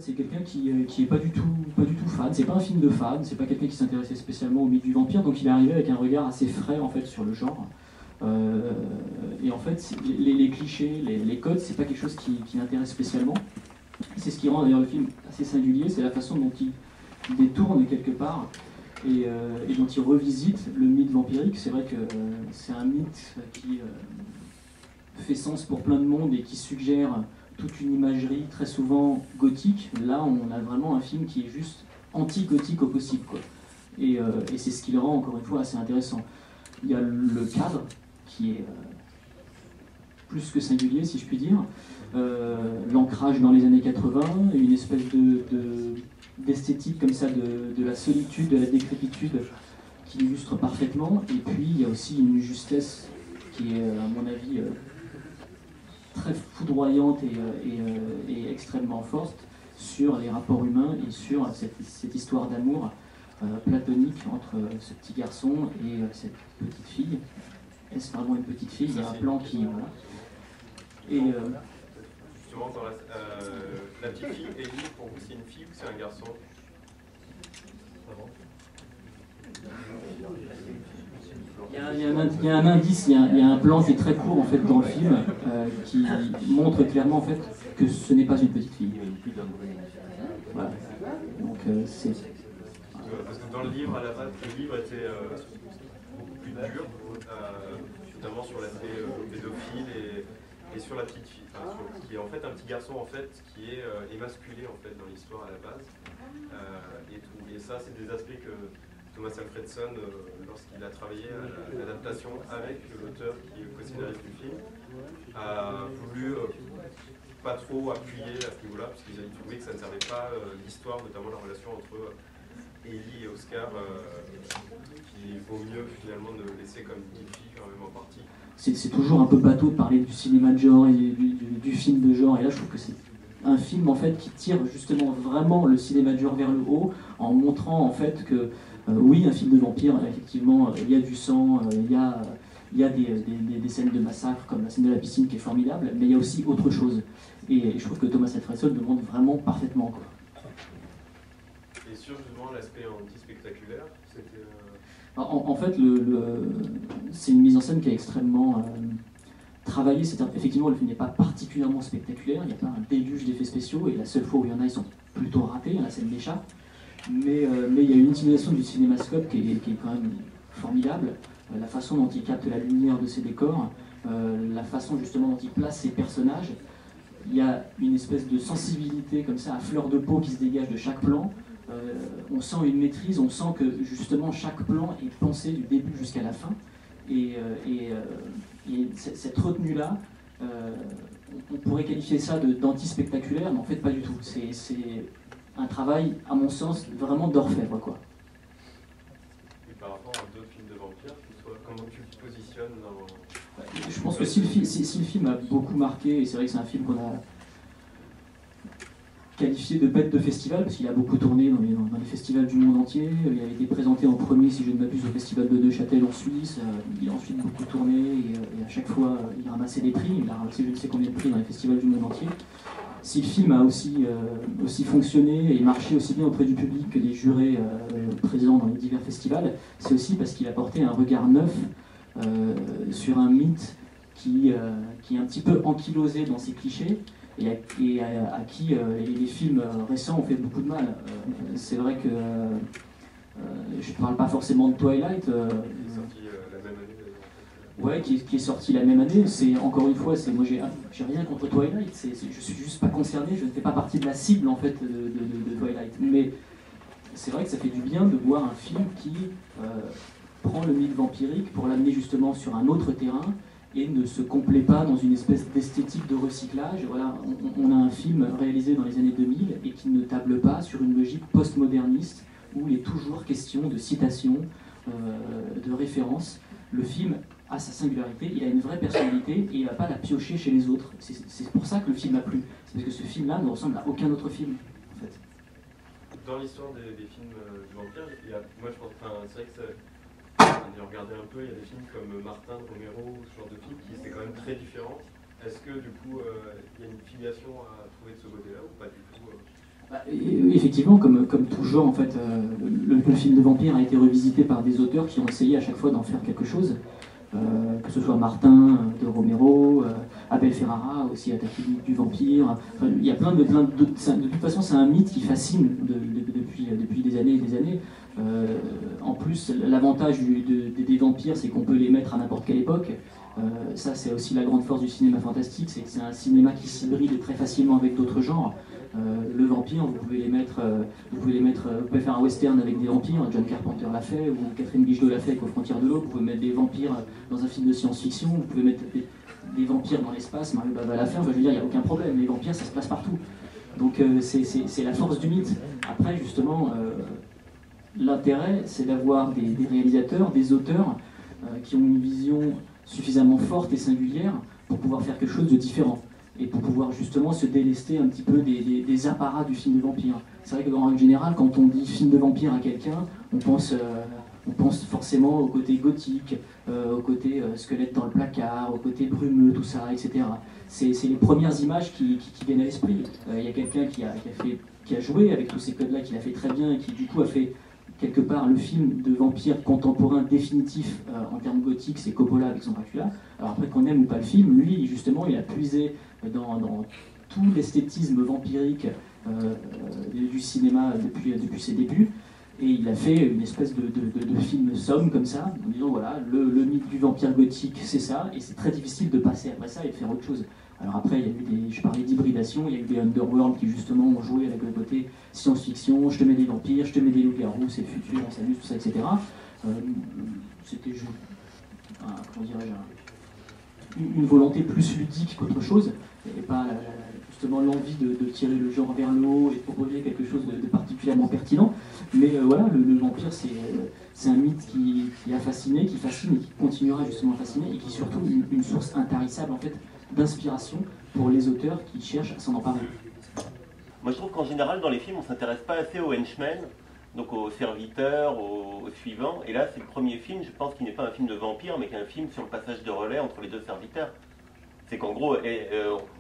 fait, c'est quelqu'un qui est pas du tout fan. C'est pas un film de fan. C'est pas quelqu'un qui s'intéressait spécialement au mythe du vampire. Donc il est arrivé avec un regard assez frais en fait sur le genre. Et en fait, les clichés, les codes, c'est pas quelque chose qui l'intéresse spécialement. C'est ce qui rend d'ailleurs le film assez singulier. C'est la façon dont il détourne quelque part et dont il revisite le mythe vampirique. C'est vrai que c'est un mythe qui fait sens pour plein de monde et qui suggère toute une imagerie très souvent gothique. Là, on a vraiment un film qui est juste anti-gothique au possible, quoi. Et c'est ce qui le rend, encore une fois, assez intéressant. Il y a le cadre, qui est plus que singulier, si je puis dire. L'ancrage dans les années 80, une espèce d'esthétique comme ça, de la solitude, de la décrépitude, qui illustre parfaitement. Et puis, il y a aussi une justesse qui est, à mon avis, très foudroyante et extrêmement forte sur les rapports humains et sur cette histoire d'amour platonique entre ce petit garçon et cette petite fille. Est-ce vraiment une petite fille? Il y a un plan qui... Voilà. Et... Justement, dans la petite fille, Ellie, pour vous, c'est une fille ou c'est un garçon? Il y a un indice, il y a un plan qui est très court en fait dans le film qui montre clairement en fait que ce n'est pas une petite fille. Voilà. Donc c'est... Parce que dans le livre, à la base, le livre était beaucoup plus dur, notamment sur l'aspect pédophile et sur la petite fille, qui est en fait un petit garçon en fait qui est émasculé en fait dans l'histoire à la base. Et ça, c'est des aspects que Thomas Alfredson, lorsqu'il a travaillé à l'adaptation avec l'auteur qui est le co-scénariste du film, a voulu pas trop appuyer à ce niveau-là, parce qu'il a trouvé que ça ne servait pas l'histoire, notamment la relation entre Ellie et Oscar, qui vaut mieux finalement de laisser comme une petite fille quand même en partie. C'est toujours un peu bateau de parler du cinéma de genre et du film de genre, et là je trouve que c'est un film en fait qui tire justement vraiment le cinéma de genre vers le haut en montrant en fait que oui, un film de vampire, effectivement, il y a du sang, il y a des scènes de massacre comme la scène de la piscine qui est formidable, mais il y a aussi autre chose. Et je trouve que Thomas Alfredson le montre vraiment parfaitement, quoi. Et sur justement l'aspect anti-spectaculaire, c'était... En fait, c'est une mise en scène qui est extrêmement travaillée. Effectivement, le film n'est pas particulièrement spectaculaire, il n'y a pas un déluge d'effets spéciaux, et la seule fois où il y en a, ils sont plutôt ratés, la scène d'échappe. Mais il y a une utilisation du cinémascope qui est quand même formidable. La façon dont il capte la lumière de ses décors, la façon justement dont il place ses personnages. Il y a une espèce de sensibilité comme ça à fleur de peau qui se dégage de chaque plan. On sent une maîtrise, on sent que justement chaque plan est pensé du début jusqu'à la fin. Et cette retenue-là, on pourrait qualifier ça d'anti-spectaculaire, mais en fait pas du tout. C'est un travail, à mon sens, vraiment d'orfèvre, quoi. Et par rapport à d'autres films de vampires, comment tu te positionnes dans... Je pense que si le film a beaucoup marqué, et c'est vrai que c'est un film qu'on a qualifié de bête de festival, parce qu'il a beaucoup tourné dans les festivals du monde entier, il a été présenté en premier, si je ne m'abuse, au festival de Neuchâtel en Suisse, il a ensuite beaucoup tourné, et à chaque fois il a ramassé des prix, il a ramassé je ne sais combien de prix dans les festivals du monde entier. Si le film a aussi fonctionné et marché aussi bien auprès du public que des jurés présents dans les divers festivals, c'est aussi parce qu'il a porté un regard neuf sur un mythe qui est un petit peu ankylosé dans ses clichés et à qui les films récents ont fait beaucoup de mal. C'est vrai que je ne parle pas forcément de Twilight. Qui est sorti la même année d'ailleurs. Ouais, qui est sorti la même année. C'est encore une fois, moi j'ai rien contre Twilight. Je suis juste pas concerné. Je ne fais pas partie de la cible en fait de Twilight. Mais c'est vrai que ça fait du bien de voir un film qui prend le mythe vampirique pour l'amener justement sur un autre terrain et ne se complaît pas dans une espèce d'esthétique de recyclage. Voilà, on a un film réalisé dans les années 2000 et qui ne table pas sur une logique postmoderniste où il est toujours question de citation, de référence. Le film a sa singularité, il a une vraie personnalité et il ne va pas la piocher chez les autres. C'est pour ça que le film a plu. C'est parce que ce film-là ne ressemble à aucun autre film, en fait. Dans l'histoire des films de vampires, moi je pense, c'est vrai que j'ai regardé un peu, il y a des films comme Martin, Romero, ce genre de films qui c'est quand même très différent. Est-ce que du coup il y a une filiation à trouver de ce côté-là ou pas du tout Effectivement, comme tout genre, en fait, le film de vampire a été revisité par des auteurs qui ont essayé à chaque fois d'en faire quelque chose. Que ce soit Martin de Romero, Abel Ferrara aussi, Attaque du vampire. Enfin, il y a plein de toute façon, c'est un mythe qui fascine depuis des années et des années. En plus, l'avantage des vampires, c'est qu'on peut les mettre à n'importe quelle époque. Ça, c'est aussi la grande force du cinéma fantastique, c'est que c'est un cinéma qui s'hybride très facilement avec d'autres genres. Le vampire, vous pouvez faire un western avec des vampires, John Carpenter l'a fait, ou Catherine Bigelow l'a fait avec Aux frontières de l'eau, vous pouvez mettre des vampires dans un film de science-fiction, vous pouvez mettre des vampires dans l'espace, Mario Bava l'a fait, enfin, je veux dire, il n'y a aucun problème, les vampires, ça se passe partout. Donc c'est la force du mythe. Après, justement, l'intérêt, c'est d'avoir des réalisateurs, des auteurs qui ont une vision suffisamment forte et singulière pour pouvoir faire quelque chose de différent et pour pouvoir justement se délester un petit peu des apparats du film de vampire. C'est vrai que en règle générale, quand on dit film de vampire à quelqu'un, on pense forcément au côté gothique, au côté squelette dans le placard, au côté brumeux, tout ça, etc. C'est les premières images qui viennent à l'esprit. Il y a quelqu'un qui a joué avec tous ces codes-là, qui l'a fait très bien et qui du coup a fait quelque part le film de vampire contemporain définitif en termes gothiques, c'est Coppola avec son Dracula. Alors après qu'on aime ou pas le film, lui justement il a puisé dans tout l'esthétisme vampirique du cinéma depuis ses débuts, et il a fait une espèce de film somme comme ça, en disant voilà, le mythe du vampire gothique c'est ça, et c'est très difficile de passer après ça et de faire autre chose. Alors après, il y a eu je parlais d'hybridation, il y a eu des Underworld qui justement ont joué avec le côté science-fiction, je te mets des vampires, je te mets des loups-garous, c'est le futur, on s'amuse, tout ça, etc. C'était, comment dirais-je, une volonté plus ludique qu'autre chose, et pas justement l'envie de tirer le genre vers le haut et de proposer quelque chose de particulièrement pertinent. Mais voilà, le vampire, c'est un mythe qui a fasciné, qui fascine et qui continuera justement à fasciner, et qui est surtout une source intarissable en fait d'inspiration pour les auteurs qui cherchent à s'en emparer. Moi je trouve qu'en général dans les films on s'intéresse pas assez aux henchmen, donc aux serviteurs, aux suivants, et là c'est le premier film, je pense, qui n'est pas un film de vampire mais qui est un film sur le passage de relais entre les deux serviteurs. C'est qu'en gros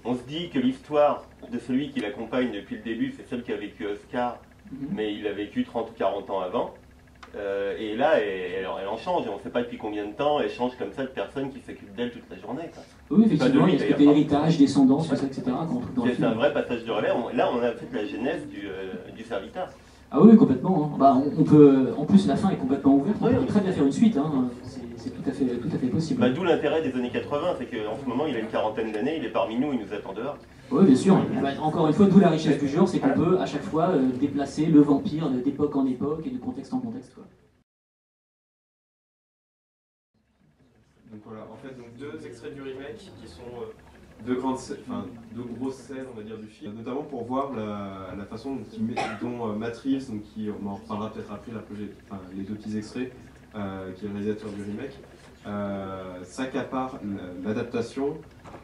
on se dit que l'histoire de celui qui l'accompagne depuis le début c'est celle qui a vécu Oscar, mais il a vécu 30 ou 40 ans avant. Et là, elle en change, et on ne sait pas depuis combien de temps, elle change comme ça de personne qui s'occupent d'elle toute la journée. Quoi. Oui, effectivement, il y a l'héritage, descendance, tout ça, etc. C'est un vrai passage de relais. Là, on a fait la genèse du serviteur. Ah oui, complètement. Hein. Bah, on peut, en plus, la fin est complètement ouverte. On peut très bien faire une suite. Hein. C'est tout à fait possible. Bah, d'où l'intérêt des années 80, c'est qu'en ce moment, il a une quarantaine d'années, il est parmi nous, il nous attend dehors. Oui, bien sûr. Bah, encore une fois, d'où la richesse du genre, c'est qu'on peut à chaque fois déplacer le vampire d'époque en époque et de contexte en contexte. Quoi. Donc voilà, en fait, donc deux extraits du remake qui sont deux grosses scènes, on va dire, du film, notamment pour voir la façon dont Matt Reeves, donc on en reparlera peut-être après, les deux petits extraits, qui est le réalisateur du remake, s'accapare l'adaptation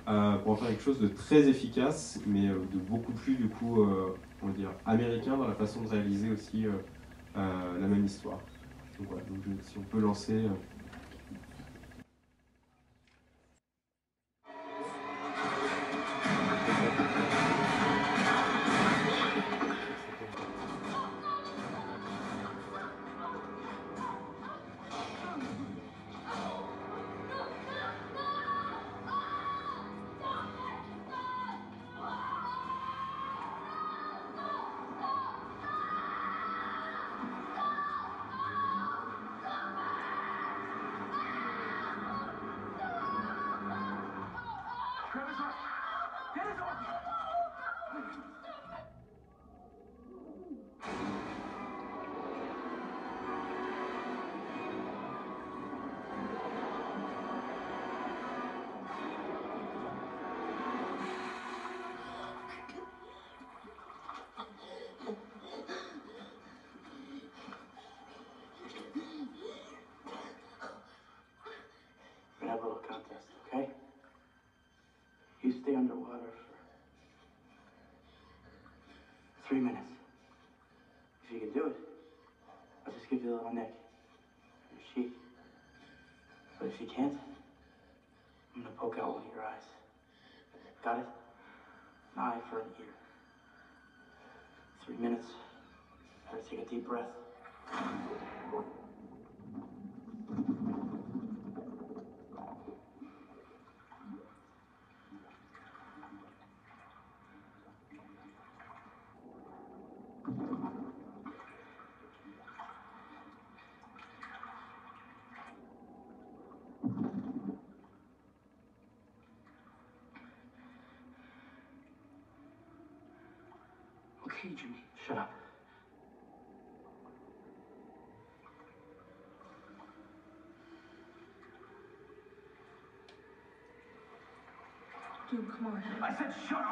pour en faire quelque chose de très efficace, mais de beaucoup plus, du coup, on va dire, américain dans la façon de réaliser aussi la même histoire. Donc voilà, donc, si on peut lancer... We're gonna have a little contest, okay? You stay underwater for 3 minutes. If you can do it, I'll just give you a little nick in your cheek. But if you can't, I'm gonna poke out one of your eyes. Got it? An eye for an ear. 3 minutes. Try to take a deep breath. Okay, Jimmy, shut up. Dude, come on. I said shut up!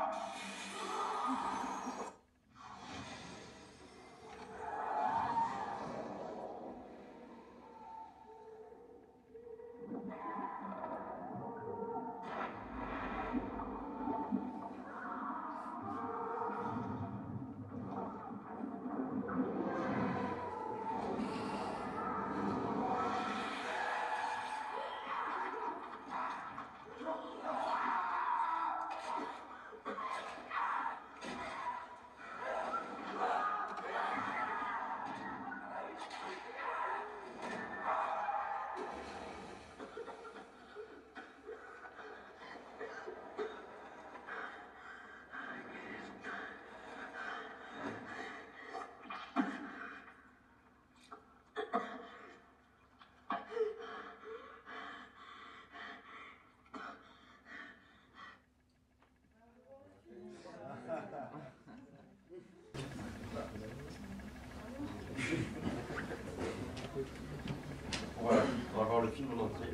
Voilà, on va voir le film en entier.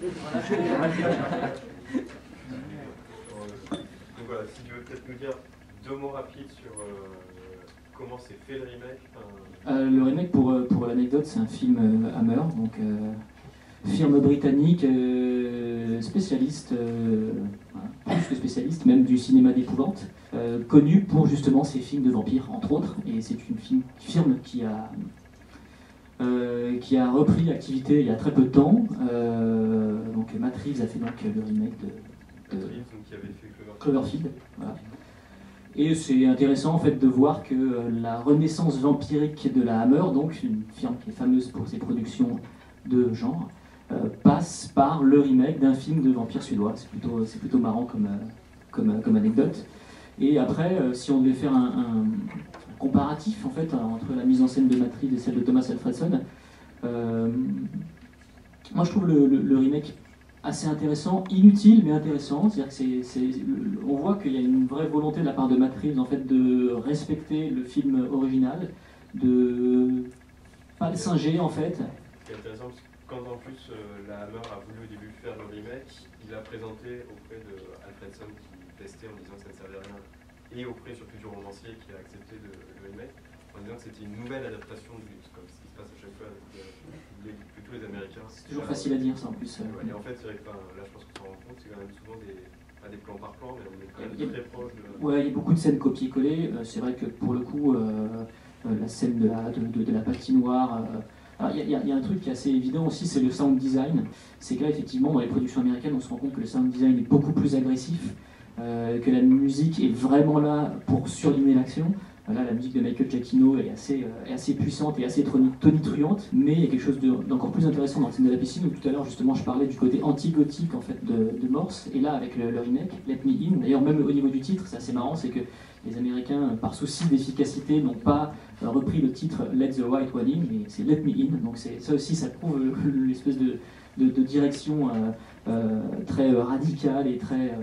Donc voilà, si tu veux peut-être nous dire 2 mots rapides sur comment s'est fait le remake. Le remake, pour l'anecdote, c'est un film Hammer, donc firme britannique spécialiste, voilà, plus que spécialiste, même du cinéma d'épouvante, connu pour justement ses films de vampires, entre autres, et c'est une firme qui a repris l'activité il y a très peu de temps. Donc Matt Reeves a fait donc le remake de Qui avait fait Cloverfield. Voilà. Et c'est intéressant en fait de voir que la renaissance vampirique de la Hammer, donc une firme qui est fameuse pour ses productions de genre, passe par le remake d'un film de vampire suédois. C'est plutôt marrant comme anecdote. Et après, si on devait faire un comparatif en fait entre la mise en scène de Matt Reeves et celle de Thomas Alfredson, moi je trouve le remake assez intéressant, inutile mais intéressant. C'est-à-dire que on voit qu'il y a une vraie volonté de la part de Matt Reeves en fait de respecter le film original, de pas le singer en fait. C'est intéressant parce que quand en plus la Hammer a voulu au début faire le remake, il a présenté auprès de Alfredson qui testait en disant que ça ne servait à rien, et auprès surtout du romancier qui a accepté le remake, en disant que c'était une nouvelle adaptation du livre, comme ce qui se passe à chaque fois avec tous les Américains. C'est toujours facile à dire ça en plus. Ouais, et en fait, c'est vrai que là je pense qu'on s'en rend compte, c'est quand même souvent pas des plans par plan, mais on est quand même très proche de... Ouais, il y a beaucoup de scènes copier-coller. C'est vrai que pour le coup, la scène de la patinoire... il y a un truc qui est assez évident aussi, c'est le sound design. C'est que là, effectivement, dans les productions américaines, on se rend compte que le sound design est beaucoup plus agressif, que la musique est vraiment là pour surligner l'action. Là, la musique de Michael Giacchino est assez puissante et assez tonitruante, mais il y a quelque chose d'encore plus intéressant dans le scène de la piscine, où tout à l'heure, justement, je parlais du côté anti-gothique en fait, de Morse, et là, avec le remake, Let Me In, d'ailleurs, même au niveau du titre, c'est assez marrant, c'est que les Américains, par souci d'efficacité, n'ont pas repris le titre Let the White One In, mais c'est Let Me In, donc ça aussi, ça prouve l'espèce de direction très radicale et très,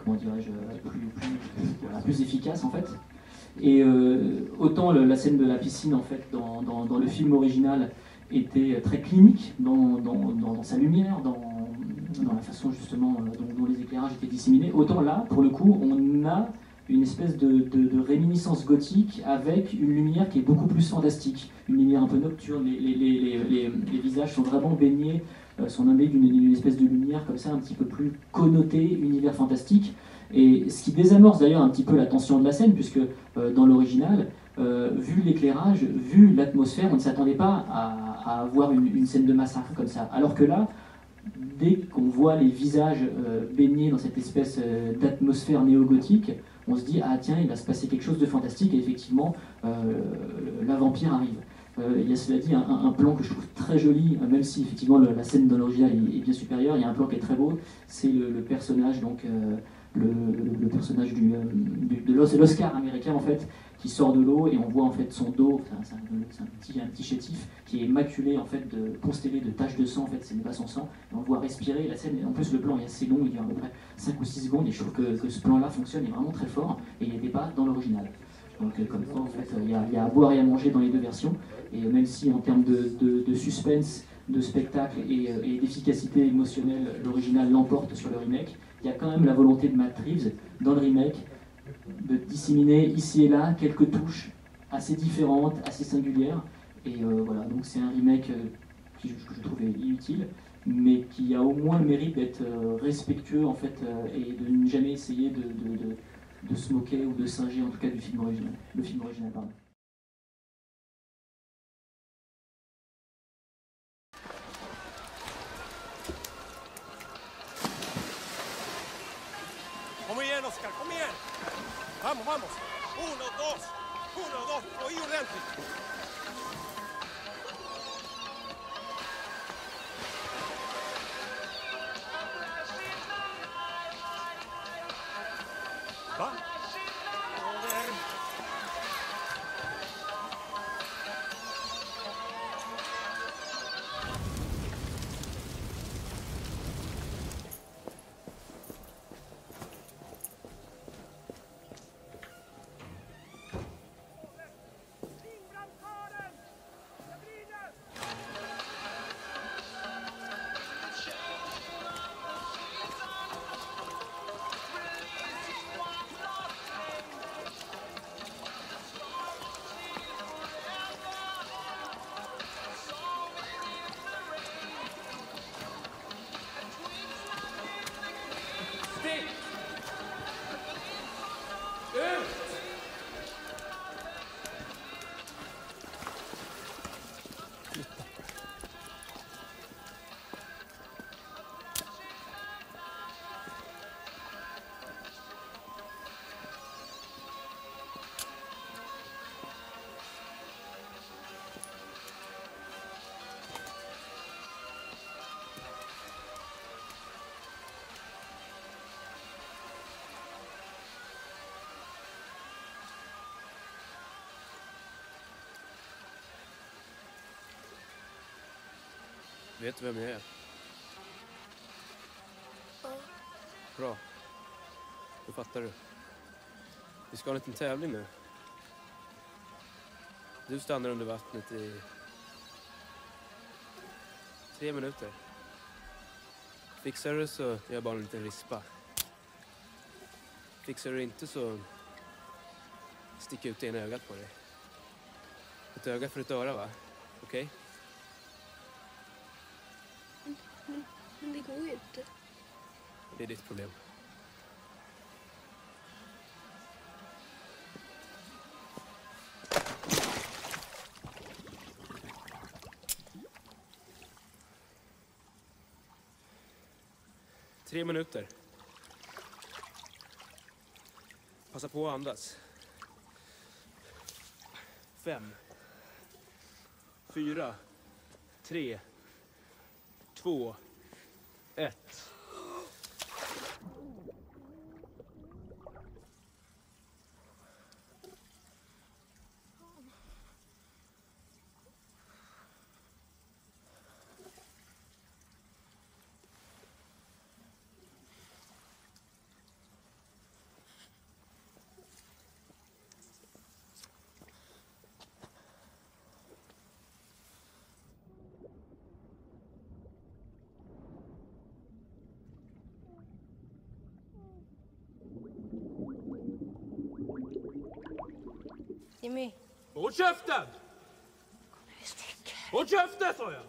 comment dirais-je, plus efficace en fait. Et autant la scène de la piscine en fait dans le film original était très clinique dans sa lumière, dans la façon justement dont les éclairages étaient disséminés, autant là pour le coup on a une espèce de réminiscence gothique avec une lumière qui est beaucoup plus fantastique, une lumière un peu nocturne, les visages sont vraiment baignés, sont imbus d'une espèce de lumière comme ça un petit peu plus connotée, univers fantastique. Et ce qui désamorce d'ailleurs un petit peu la tension de la scène, puisque dans l'original, vu l'éclairage, vu l'atmosphère, on ne s'attendait pas à avoir une scène de massacre comme ça. Alors que là, dès qu'on voit les visages baignés dans cette espèce d'atmosphère néo-gothique, on se dit ah tiens il va se passer quelque chose de fantastique et effectivement la vampire arrive. Il y a cela dit un plan que je trouve très joli, même si effectivement la scène dans l'original est bien supérieure. Il y a un plan qui est très beau, c'est le personnage donc le personnage de l'Oscar américain en fait qui sort de l'eau et on voit en fait son dos, c'est un petit chétif qui est maculé en fait, constellé de taches de sang en fait, c'est pas son sang, et on le voit respirer. La scène, en plus le plan est assez long, il dure à peu près 5 ou 6 secondes et je trouve que ce plan là fonctionne, est vraiment très fort et il n'était pas dans l'original. Donc comme quoi en fait il y a à boire et à manger dans les deux versions et même si en termes de suspense, de spectacle et d'efficacité émotionnelle l'original l'emporte sur le remake, il y a quand même la volonté de Matt Reeves dans le remake de disséminer ici et là quelques touches assez différentes, assez singulières. Et voilà, donc c'est un remake que je trouvais inutile, mais qui a au moins le mérite d'être respectueux en fait et de ne jamais essayer de se moquer ou de singer en tout cas du film original. Le film original, pardon. Kom igen Oskar, kom igen! Vamos, vamos! 1, 2, och i ordentligt! Va? Över! Vet du vem jag är? Ja. Bra. Då fattar du. Vi ska ha en liten tävling nu. Du stannar under vattnet i 3 minuter. Fixar du så gör jag bara en liten rispa. Fixar du inte så sticker ut ena ögat på dig. Ett öga för ett öra, va? Okej? Men det går ju inte. Det är ditt problem. Tre minuter. Passa på att andas. 5, 4, 3, 2, 1. Jimmy. Håll käften! Vi sticker. Håll käften, sa jag!